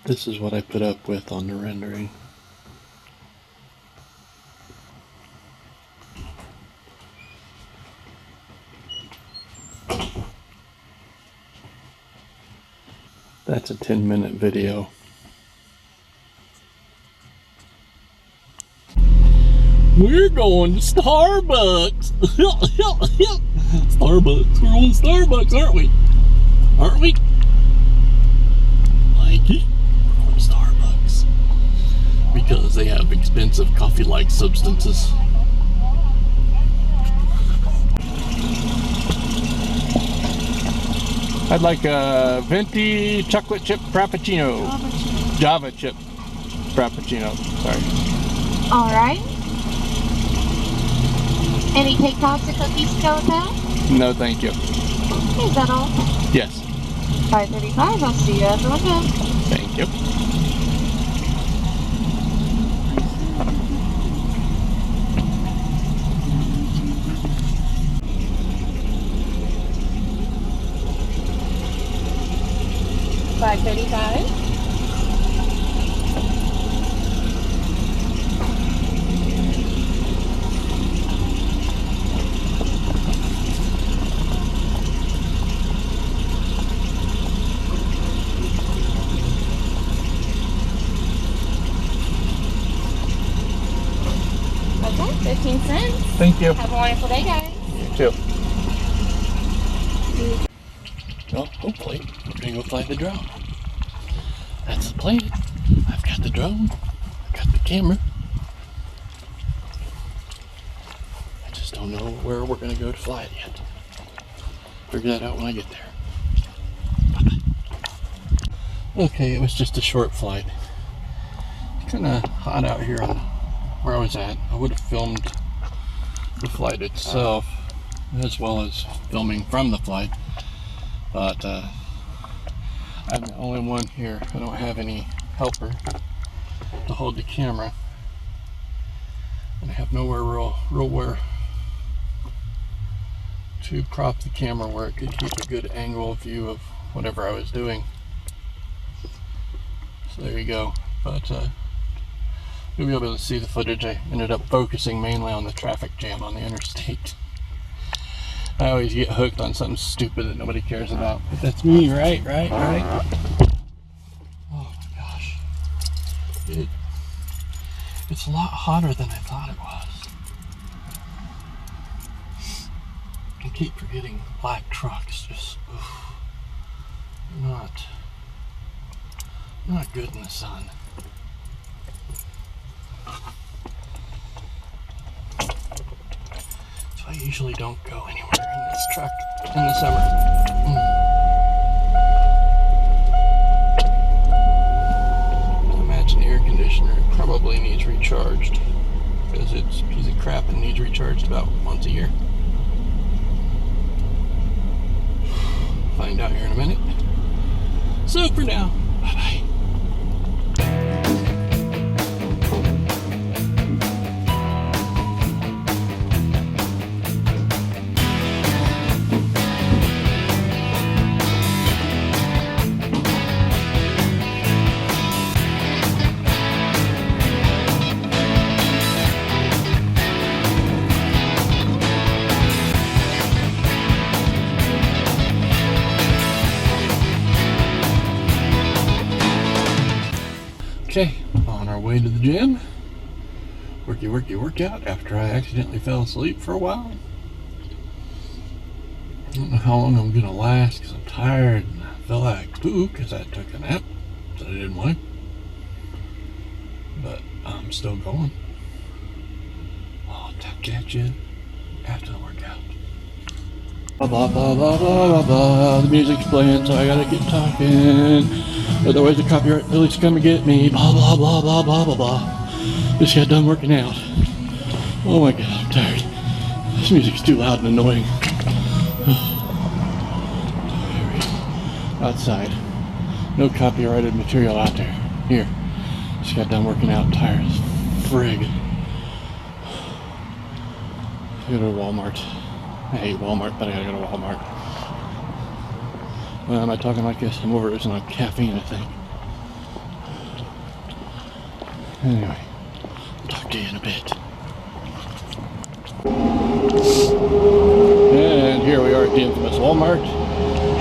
This is what I put up with on the rendering. That's a 10-minute video. We're going to Starbucks. Starbucks. We're going to Starbucks, aren't we? Aren't we? Like it? We're going to Starbucks. Because they have expensive coffee-like substances. I'd like a venti chocolate chip frappuccino. Java chip frappuccino. Sorry. All right. Any cake tops or cookies to go with that? No, thank you. Okay, is that all? Yes. 5:35. I'll see you at the window. Thank you. $5.35. Okay, 15 cents. Thank you. Have a wonderful day, guys. You too. Well, hopefully, we're going to go fly the drone. That's the plan. I've got the drone. I've got the camera. I just don't know where we're going to go to fly it yet. Figure that out when I get there. Bye-bye. Okay, it was just a short flight. It's kind of hot out here on where I was at. I would have filmed the flight itself as well as filming from the flight. But I'm the only one here. I don't have any helper to hold the camera, and I have nowhere real where to prop the camera where it could keep a good angle view of whatever I was doing. So there you go. But you'll be able to see the footage. I ended up focusing mainly on the traffic jam on the interstate. I always get hooked on something stupid that nobody cares about. But that's me, right? Oh my gosh. It's a lot hotter than I thought it was. I keep forgetting black trucks. Just not good in the sun. So I usually don't go anywhere in this truck in the summer. I imagine the air conditioner probably needs recharged because it's a piece of crap and needs recharged about once a year. Find out here in a minute. So for now, bye-bye. Okay, on our way to the gym. Workout after I accidentally fell asleep for a while. I don't know how long I'm gonna last because I'm tired and I feel like poo because I took a nap that I didn't want. But I'm still going. I'll catch you after the workout. Blah blah blah blah blah blah blah. The music's playing, so I gotta get talking. Otherwise the copyright police come and get me. Blah blah blah blah blah blah blah. Just got done working out. Oh my god, I'm tired. This music's too loud and annoying. Outside. No copyrighted material out there. Here. Just got done working out. I'm tired as frig. I gotta go to Walmart. I hate Walmart, but I gotta go to Walmart. Well, am I talking like this? I'm overdosing on caffeine, I think. Anyway, I'll talk to you in a bit. And here we are at the infamous Walmart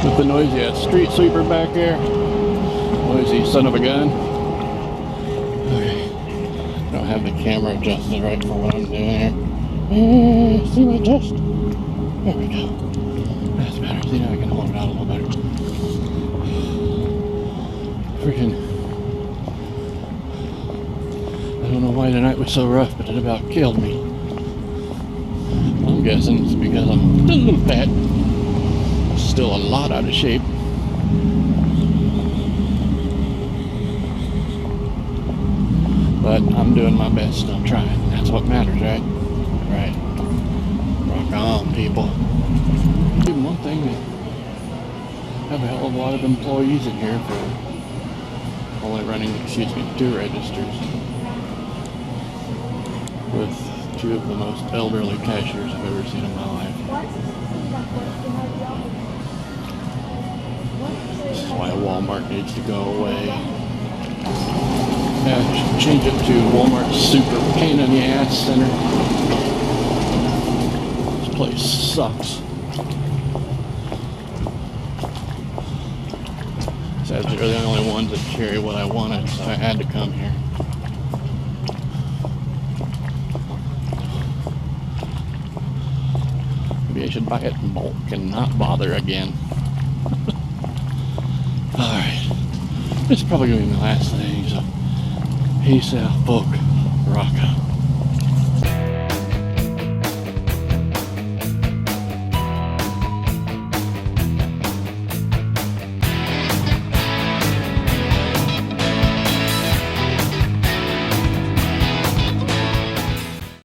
with the noisy ass street sweeper back there. Noisy son of a gun. Okay, I don't have the camera adjusted right for what I'm doing here. See my chest? There we go. That's better. See, now I can hold it out a little better. Freaking. I don't know why tonight was so rough, but it about killed me. I'm guessing it's because I'm still a little fat. Still a lot out of shape. But I'm doing my best. I'm trying. That's what matters, right? Right. Rock on, people. Even one thing, they have a hell of a lot of employees in here for only running, 2 registers. With 2 of the most elderly cashiers I've ever seen in my life. This is why Walmart needs to go away. Yeah, change it to Walmart Super Pain in the Ass Center. This place sucks. Besides, they're the only ones that carry what I wanted, so I had to come here. Maybe I should buy it in bulk and not bother again. Alright. This is probably going to be my last thing, so peace out, folk. Rock out.